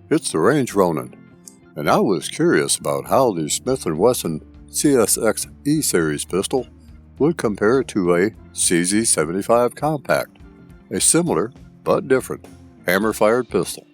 It's the Range Ronin, and I was curious about how the Smith Wesson CSX E-Series pistol would compare to a CZ75 Compact, a similar but different hammer-fired pistol.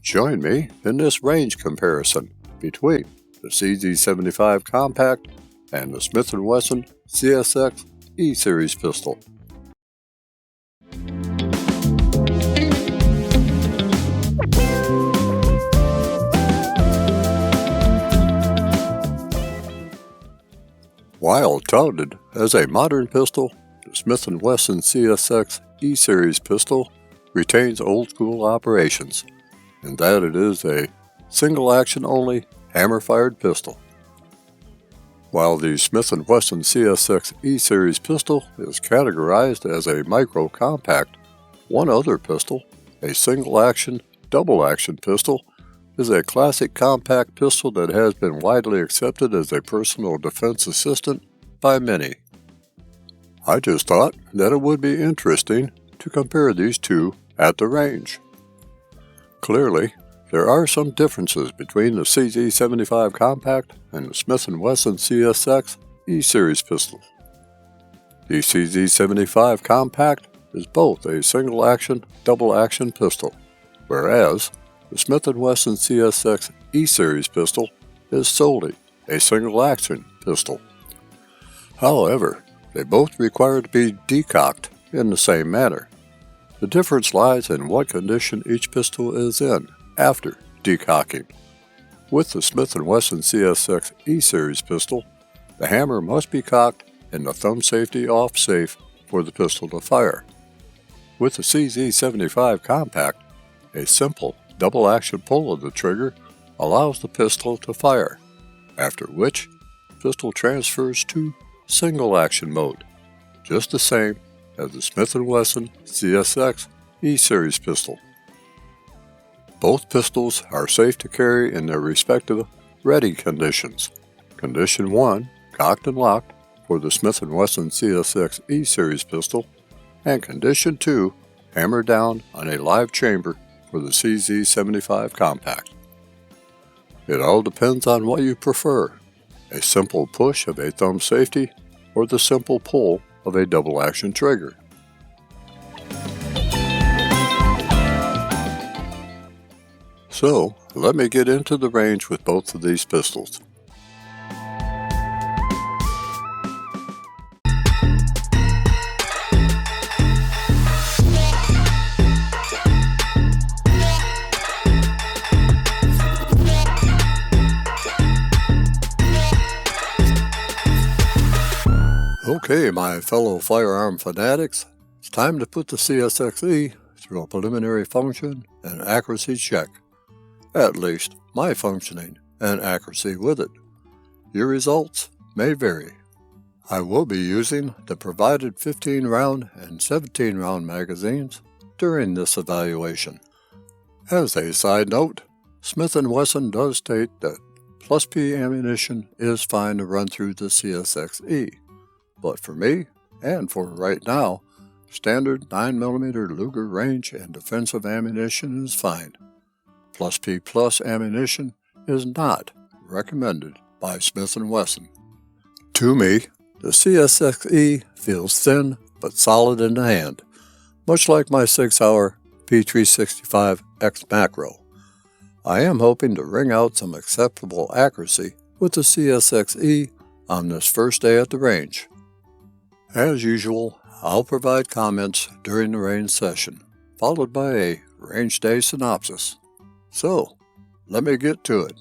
Join me in this range comparison between the CZ75 Compact and the Smith Wesson CSX E-Series pistol. While touted as a modern pistol, the Smith & Wesson CSX E-Series pistol retains old-school operations, in that it is a single-action-only hammer-fired pistol. While the Smith & Wesson CSX E-Series pistol is categorized as a micro-compact, one other pistol, a single-action, double-action pistol, is a classic compact pistol that has been widely accepted as a personal defense assistant by many. I just thought that it would be interesting to compare these two at the range. Clearly, there are some differences between the CZ75 Compact and the Smith & Wesson CSX E-Series pistols. The CZ75 Compact is both a single-action, double-action pistol, whereas the Smith & Wesson CSX E-Series pistol is solely a single-action pistol. However, they both require to be decocked in the same manner. The difference lies in what condition each pistol is in after decocking. With the Smith & Wesson CSX E-Series pistol, the hammer must be cocked and the thumb safety off safe for the pistol to fire. With the CZ75 Compact, a simple double-action pull of the trigger allows the pistol to fire, after which the pistol transfers to single-action mode, just the same as the Smith & Wesson CSX E-Series pistol. Both pistols are safe to carry in their respective ready conditions. Condition 1, cocked and locked, for the Smith & Wesson CSX E-Series pistol, and Condition 2, hammered down on a live chamber for the CZ75 Compact. It all depends on what you prefer, a simple push of a thumb safety or the simple pull of a double-action trigger. So, let me get into the range with both of these pistols. Okay, my fellow firearm fanatics, it's time to put the CSXE through a preliminary function and accuracy check. At least, my functioning and accuracy with it. Your results may vary. I will be using the provided 15-round and 17-round magazines during this evaluation. As a side note, Smith & Wesson does state that plus P ammunition is fine to run through the CSXE. But for me, and for right now, standard 9mm Luger range and defensive ammunition is fine. Plus P plus ammunition is not recommended by Smith & Wesson. To me, the CSXE feels thin but solid in the hand, much like my 6-hour P365X Macro. I am hoping to wring out some acceptable accuracy with the CSXE on this first day at the range. As usual, I'll provide comments during the range session, followed by a range day synopsis. So, let me get to it.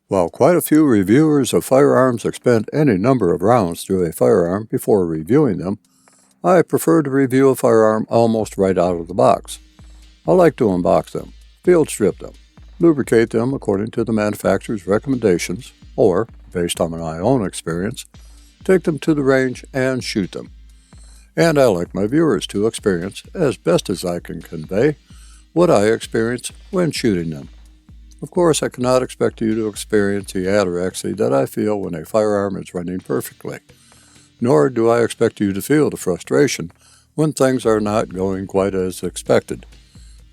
While quite a few reviewers of firearms expend any number of rounds through a firearm before reviewing them, I prefer to review a firearm almost right out of the box. I like to unbox them, field strip them, lubricate them according to the manufacturer's recommendations, or, based on my own experience, take them to the range and shoot them. And I like my viewers to experience, as best as I can convey, what I experience when shooting them. Of course, I cannot expect you to experience the ataraxy that I feel when a firearm is running perfectly, nor do I expect you to feel the frustration when things are not going quite as expected.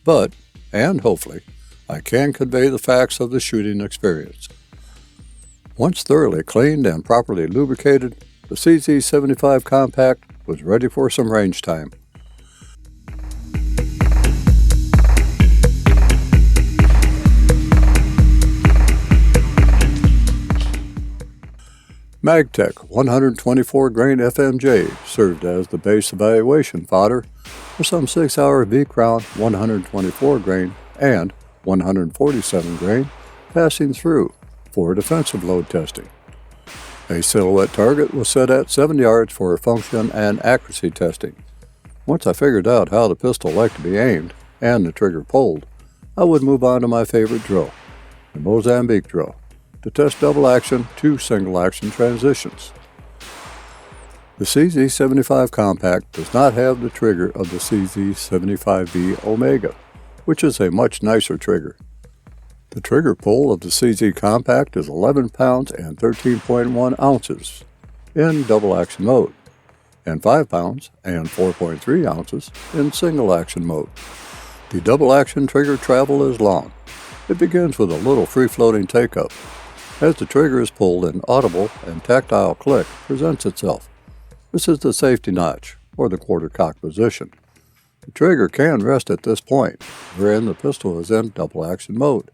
But, and hopefully, I can convey the facts of the shooting experience. Once thoroughly cleaned and properly lubricated, the CZ75 Compact was ready for some range time. MagTech 124 grain FMJ served as the base evaluation fodder for some 6-hour V-Crown 124 grain and 147 grain passing through for defensive load testing. A silhouette target was set at 7 yards for function and accuracy testing. Once I figured out how the pistol liked to be aimed and the trigger pulled, I would move on to my favorite drill, the Mozambique drill, to test double action to single action transitions. The CZ75 Compact does not have the trigger of the CZ75V Omega, which is a much nicer trigger. The trigger pull of the CZ Compact is 11 pounds and 13.1 ounces in double action mode, and 5 pounds and 4.3 ounces in single action mode. The double action trigger travel is long. It begins with a little free-floating take-up, as the trigger is pulled an audible and tactile click presents itself. This is the safety notch, or the quarter cock position. The trigger can rest at this point, wherein the pistol is in double action mode.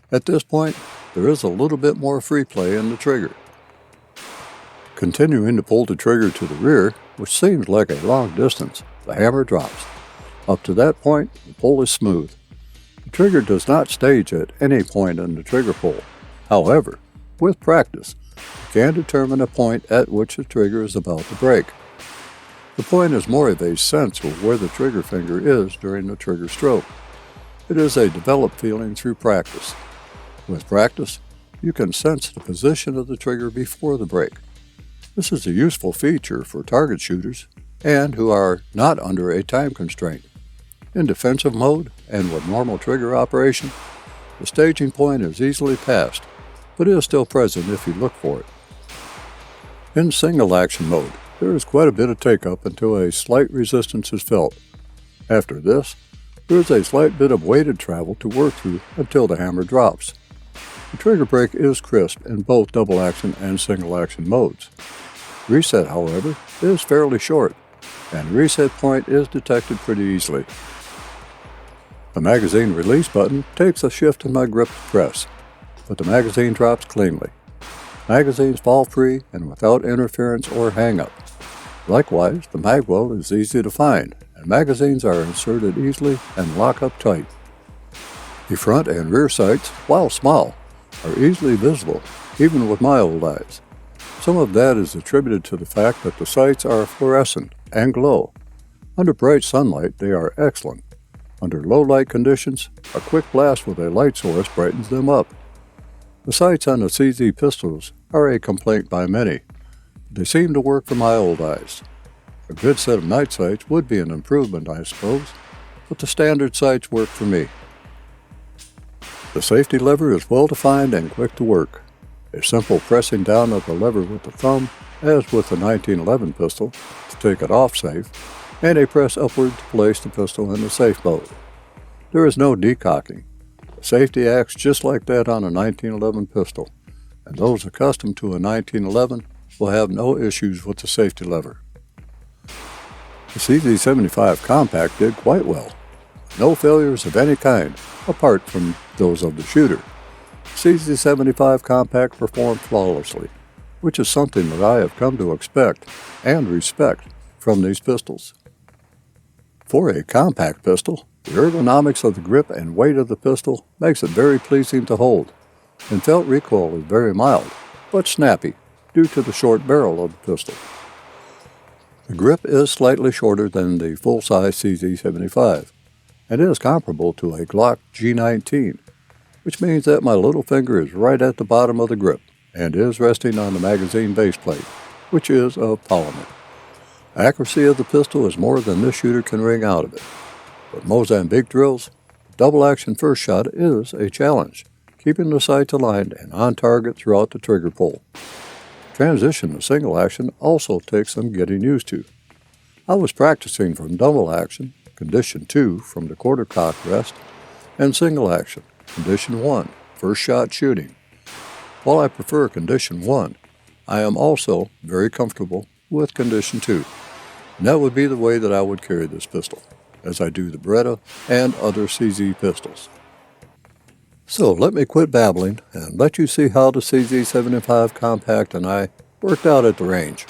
At this point, there is a little bit more free play in the trigger. Continuing to pull the trigger to the rear, which seems like a long distance, the hammer drops. Up to that point, the pull is smooth. The trigger does not stage at any point in the trigger pull. However, with practice, you can determine a point at which the trigger is about to break. The point is more of a sense of where the trigger finger is during the trigger stroke. It is a developed feeling through practice. With practice, you can sense the position of the trigger before the break. This is a useful feature for target shooters and who are not under a time constraint. In defensive mode and with normal trigger operation, the staging point is easily passed, but is still present if you look for it. In single action mode, there is quite a bit of take-up until a slight resistance is felt. After this, there is a slight bit of weighted travel to work through until the hammer drops. The trigger break is crisp in both double action and single action modes. Reset, however, is fairly short, and the reset point is detected pretty easily. The magazine release button takes a shift in my grip to press, but the magazine drops cleanly. Magazines fall free and without interference or hang-up. Likewise, the mag well is easy to find, and magazines are inserted easily and lock up tight. The front and rear sights, while small, are easily visible, even with my old eyes. Some of that is attributed to the fact that the sights are fluorescent and glow. Under bright sunlight, they are excellent. Under low light conditions, a quick blast with a light source brightens them up. The sights on the CZ pistols are a complaint by many. They seem to work for my old eyes. A good set of night sights would be an improvement, I suppose, but the standard sights work for me. The safety lever is well defined and quick to work. A simple pressing down of the lever with the thumb, as with the 1911 pistol, to take it off safe, and a press upward to place the pistol in the safe mode. There is no decocking. The safety acts just like that on a 1911 pistol, and those accustomed to a 1911 will have no issues with the safety lever. The CZ75 Compact did quite well. No failures of any kind, apart from those of the shooter. CZ75 Compact performed flawlessly, which is something that I have come to expect and respect from these pistols. For a compact pistol, the ergonomics of the grip and weight of the pistol makes it very pleasing to hold. and felt recoil is very mild, but snappy due to the short barrel of the pistol. The grip is slightly shorter than the full-size CZ75, and is comparable to a Glock G19, which means that my little finger is right at the bottom of the grip and is resting on the magazine base plate, which is of polymer. Accuracy of the pistol is more than this shooter can wring out of it, but Mozambique drills, double-action first shot is a challenge, keeping the sights aligned and on target throughout the trigger pull. Transition to single action also takes some getting used to. I was practicing from double action, condition 2 from the quarter cock rest, and single action, condition 1, first shot shooting. While I prefer condition 1, I am also very comfortable with condition 2, and that would be the way that I would carry this pistol, as I do the Beretta and other CZ pistols. So let me quit babbling and let you see how the CZ75 Compact and I worked out at the range.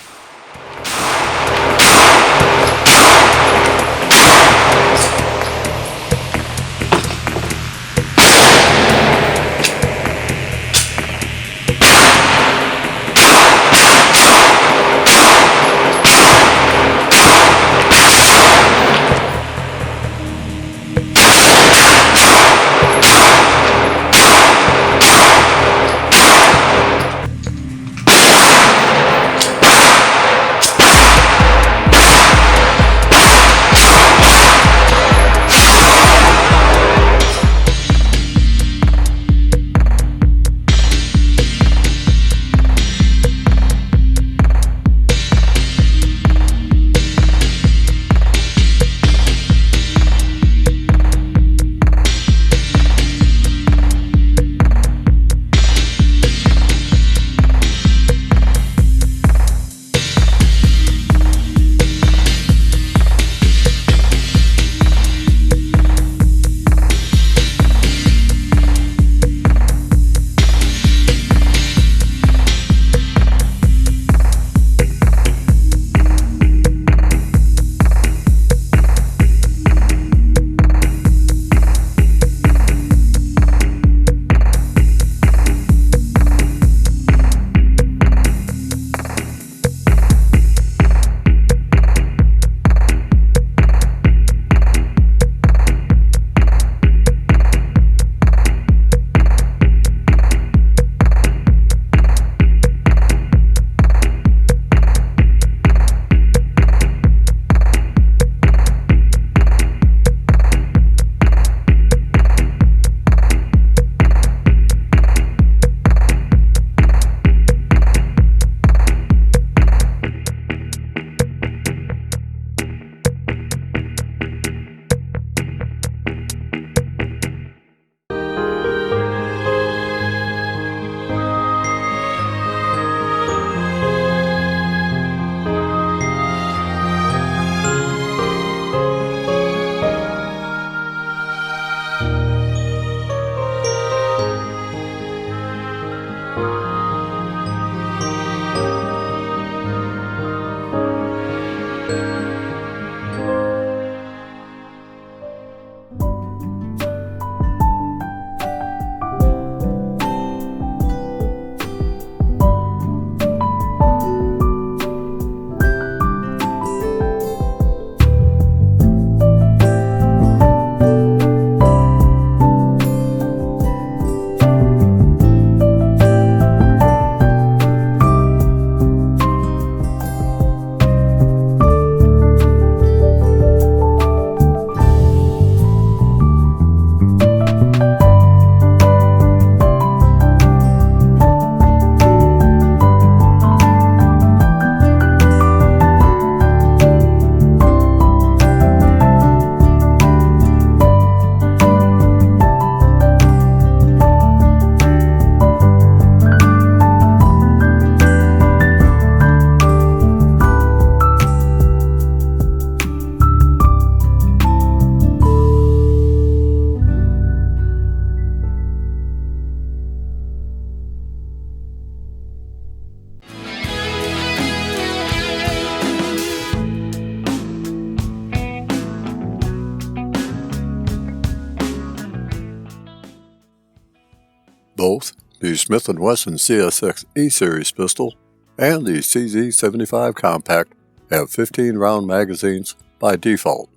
The Smith Wesson CSX E-Series pistol and the CZ75 Compact have 15-round magazines by default.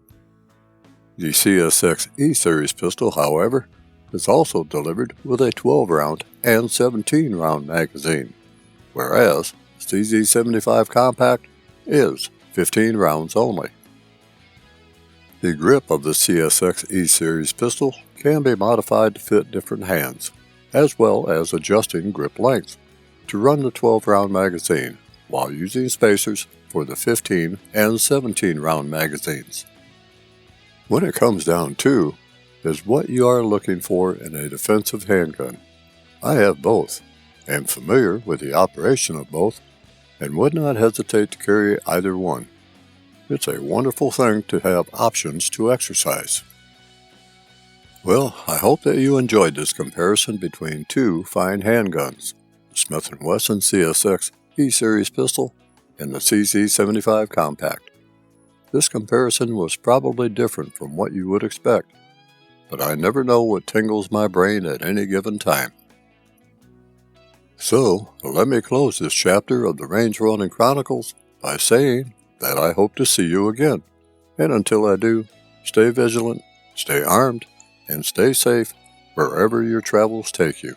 The CSX E-Series pistol, however, is also delivered with a 12-round and 17-round magazine, whereas CZ75 Compact is 15 rounds only. The grip of the CSX E-Series pistol can be modified to fit different hands, as well as adjusting grip length to run the 12-round magazine while using spacers for the 15 and 17-round magazines. When it comes down to is what you are looking for in a defensive handgun. I have both, am familiar with the operation of both, and would not hesitate to carry either one. It's a wonderful thing to have options to exercise. Well, I hope that you enjoyed this comparison between two fine handguns, the Smith & Wesson CSX E-Series pistol and the CZ75 Compact. This comparison was probably different from what you would expect, but I never know what tingles my brain at any given time. So, let me close this chapter of the Range Running Chronicles by saying that I hope to see you again. And until I do, stay vigilant, stay armed, and stay safe wherever your travels take you.